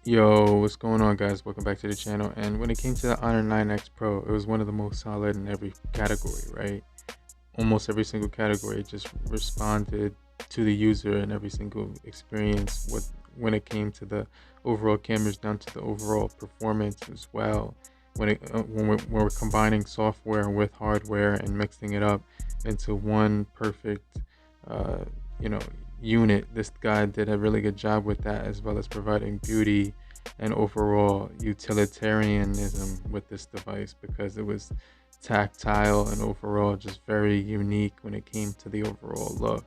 Yo, what's going on, guys? Welcome back to the channel. And when it came to the Honor 9X Pro, it was one of the most solid in every category, right? Almost every single category just responded to the user and every single experience when it came to the overall cameras down to the overall performance as well. When we're combining software with hardware and mixing it up into one perfect, uh, you know, unit, this guy did a really good job with that, as well as providing beauty and overall utilitarianism with this device, because it was tactile and overall just very unique when it came to the overall look.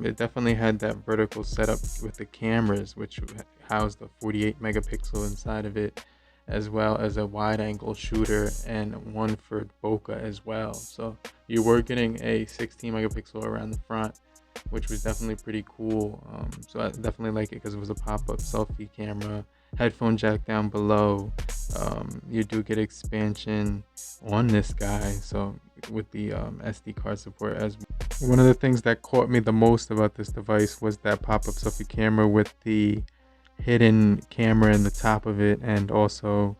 It definitely had that vertical setup with the cameras, which housed a 48 megapixel inside of it, as well as a wide angle shooter and one for bokeh as well. So you were getting a 16 megapixel around the front, which was definitely pretty cool. So I definitely like it because it was a pop-up selfie camera, headphone jack down below. You do get expansion on this guy, so with the SD card support as well. One of the things that caught me the most about this device was that pop-up selfie camera with the hidden camera in the top of it, and also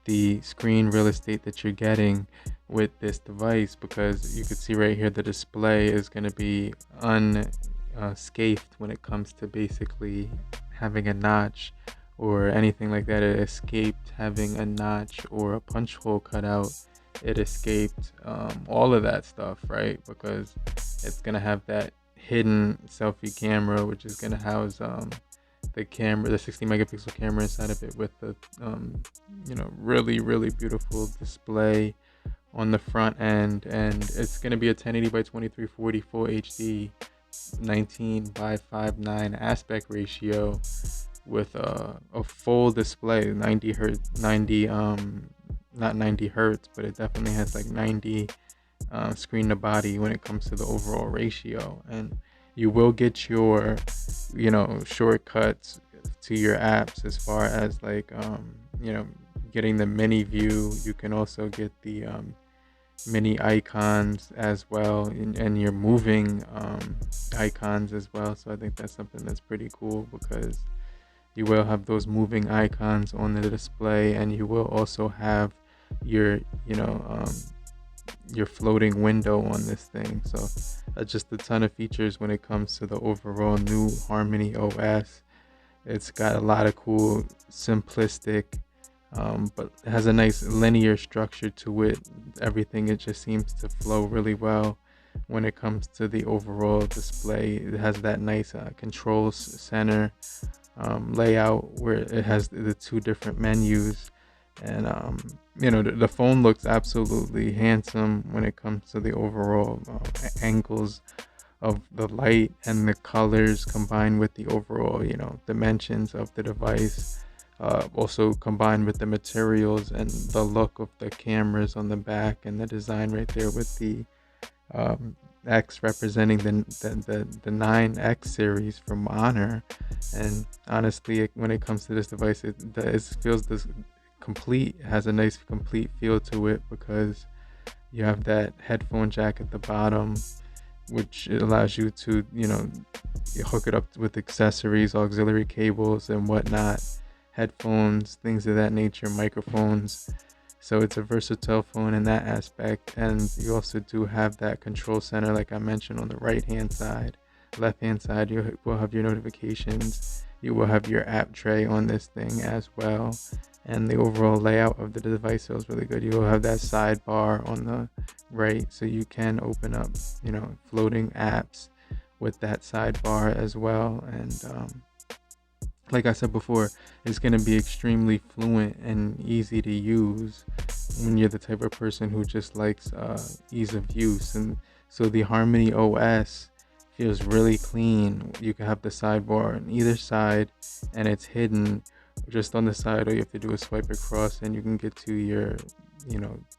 the screen real estate that you're getting with this device, because you can see right here the display is going to be unscathed when it comes to basically having a notch or anything like that. It escaped having a notch or a punch hole cut out. It escaped all of that stuff, right? Because it's going to have that hidden selfie camera, which is going to house the camera, the 60 megapixel camera inside of it, with the really beautiful display on the front end. And it's going to be a 1080 by 2340 full HD 19 by 5:9 aspect ratio with a full display, 90 hertz, 90 not 90 hertz, but it definitely has like 90 screen to body when it comes to the overall ratio. And you will get your shortcuts to your apps, as far as like getting the mini view. You can also get the mini icons as well, and your moving icons as well. So I think that's something that's pretty cool, because you will have those moving icons on the display, and you will also have your your floating window on this thing. So just a ton of features when it comes to the overall new Harmony OS. It's got a lot of cool, simplistic, but it has a nice linear structure to it. Everything, it just seems to flow really well when it comes to the overall display. It has that nice control center layout, where it has the two different menus. And the phone looks absolutely handsome when it comes to the overall angles of the light and the colors, combined with the overall dimensions of the device, also combined with the materials and the look of the cameras on the back, and the design right there with the X representing the 9X series from Honor. And honestly, when it comes to this device, it feels this complete, has a nice complete feel to it, because you have that headphone jack at the bottom, which allows you to hook it up with accessories, auxiliary cables and whatnot, headphones, things of that nature, microphones. So it's a versatile phone in that aspect. And you also do have that control center, like I mentioned, on the right hand side. Left hand side, you will have your notifications. You will have your app tray on this thing as well. And the overall layout of the device feels really good. You will have that sidebar on the right, so you can open up floating apps with that sidebar as well. And like I said before, it's going to be extremely fluent and easy to use when you're the type of person who just likes ease of use. And so the Harmony OS feels really clean. You can have the sidebar on either side, and it's hidden just on the side. All you have to do is swipe across, and you can get to your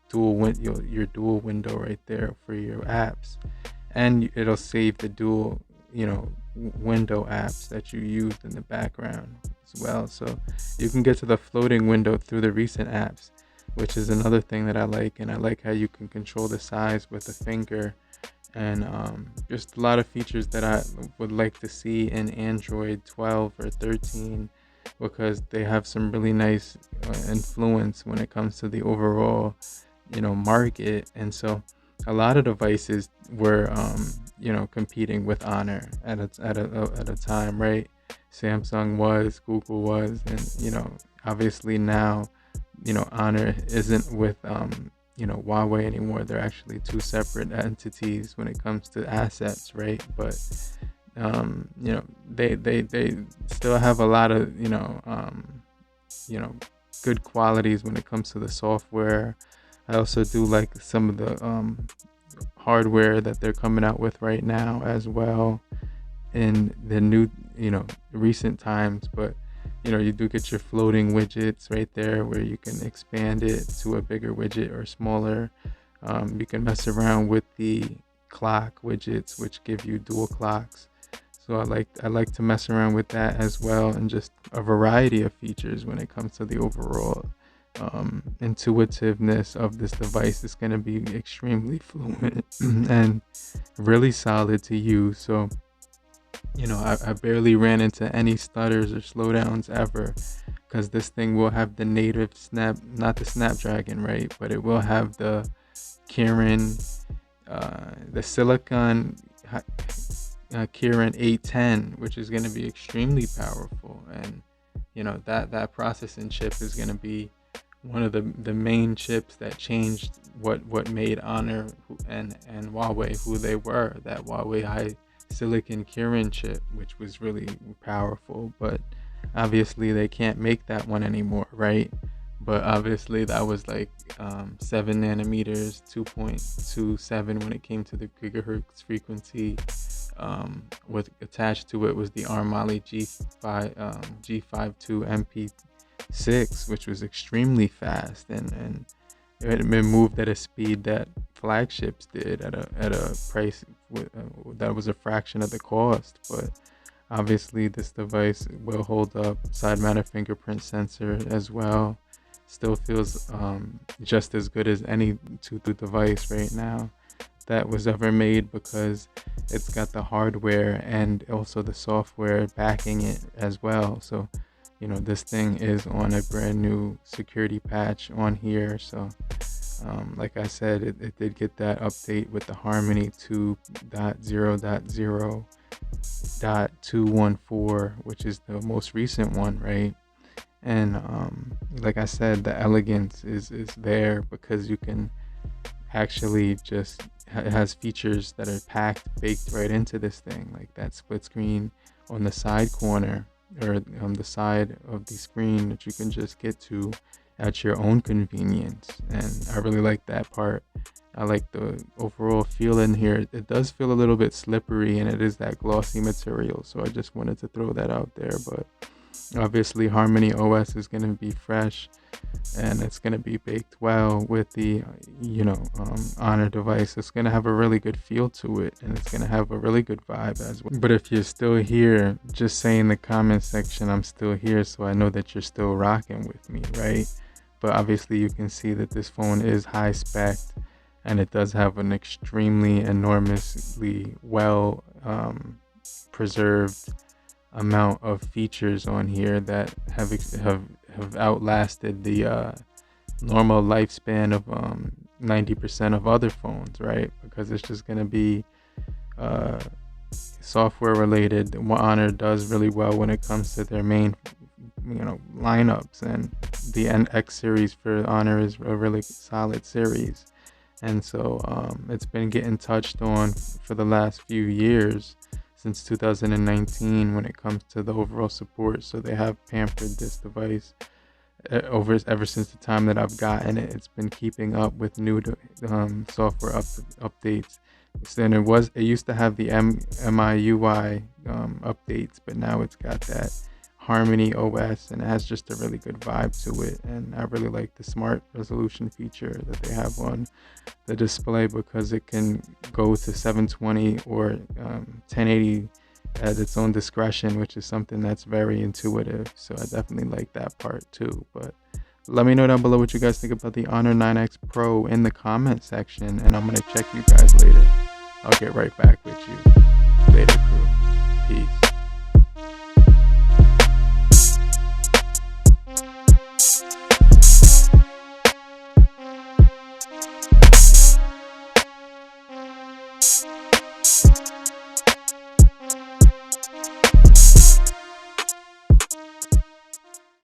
dual window right there for your apps. And it'll save the dual window apps that you used in the background as well. So you can get to the floating window through the recent apps, which is another thing that I like. And I like how you can control the size with a finger, and just a lot of features that I would like to see in Android 12 or 13 because they have some really nice influence when it comes to the overall, market. And so a lot of devices were, competing with Honor at a time, right? Samsung was, Google was, and obviously now, Honor isn't with Huawei anymore. They're actually two separate entities when it comes to assets, right? But they still have a lot of you know good qualities when it comes to the software. I also do like some of the hardware that they're coming out with right now as well in the new recent times. But you do get your floating widgets right there where you can expand it to a bigger widget or smaller. You can mess around with the clock widgets, which give you dual clocks. So I like to mess around with that as well, and just a variety of features when it comes to the overall intuitiveness of this device. Is going to be extremely fluent and really solid to use. So I barely ran into any stutters or slowdowns ever, because this thing will have the native not the Snapdragon, right? But it will have the Kirin, the Silicon Kirin 810, which is going to be extremely powerful. And that processing chip is going to be one of the main chips that changed what made Honor and Huawei who they were. That Huawei high silicon Kirin chip, which was really powerful, but obviously they can't make that one anymore, right? But obviously that was like 7 nanometers, 2.27 when it came to the gigahertz frequency. What attached to it was the ARM Mali G52 MP6, which was extremely fast, and it moved at a speed that flagships did at a price that was a fraction of the cost. But obviously this device will hold up. Side mounted fingerprint sensor as well. Still feels just as good as any Bluetooth device right now that was ever made, because it's got the hardware and also the software backing it as well. So this thing is on a brand new security patch on here. So like I said, it did get that update with the Harmony 2.0.0.214, which is the most recent one, right? And like I said, the elegance is there, because you can actually just, it has features that are baked right into this thing, like that split screen on the side corner, or on the side of the screen, that you can just get to at your own convenience. And I really like that part. I like the overall feel in here. It does feel a little bit slippery, and it is that glossy material, so I just wanted to throw that out there. But obviously Harmony OS is going to be fresh, and it's going to be baked well with the Honor device. It's going to have a really good feel to it, and it's going to have a really good vibe as well. But if you're still here, just say in the comment section I'm still here, so I know that you're still rocking with me, right? But obviously you can see that this phone is high spec, and it does have an extremely enormously well preserved amount of features on here that have outlasted the normal lifespan of 90% of other phones, right? Because it's just going to be software related. What Honor does really well when it comes to their main lineups, and the NX series for Honor is a really solid series. And so it's been getting touched on for the last few years, since 2019, when it comes to the overall support. So they have pampered this device ever since the time that I've gotten it. It's been keeping up with new software updates. And it used to have the MIUI updates, but now it's got that Harmony OS, and it has just a really good vibe to it. And I really like the smart resolution feature that they have on the display, because it can go to 720 or 1080 at its own discretion, which is something that's very intuitive. So I definitely like that part too. But let me know down below what you guys think about the Honor 9X Pro in the comment section, and I'm going to check you guys later. I'll get right back with you. Later, crew. Peace.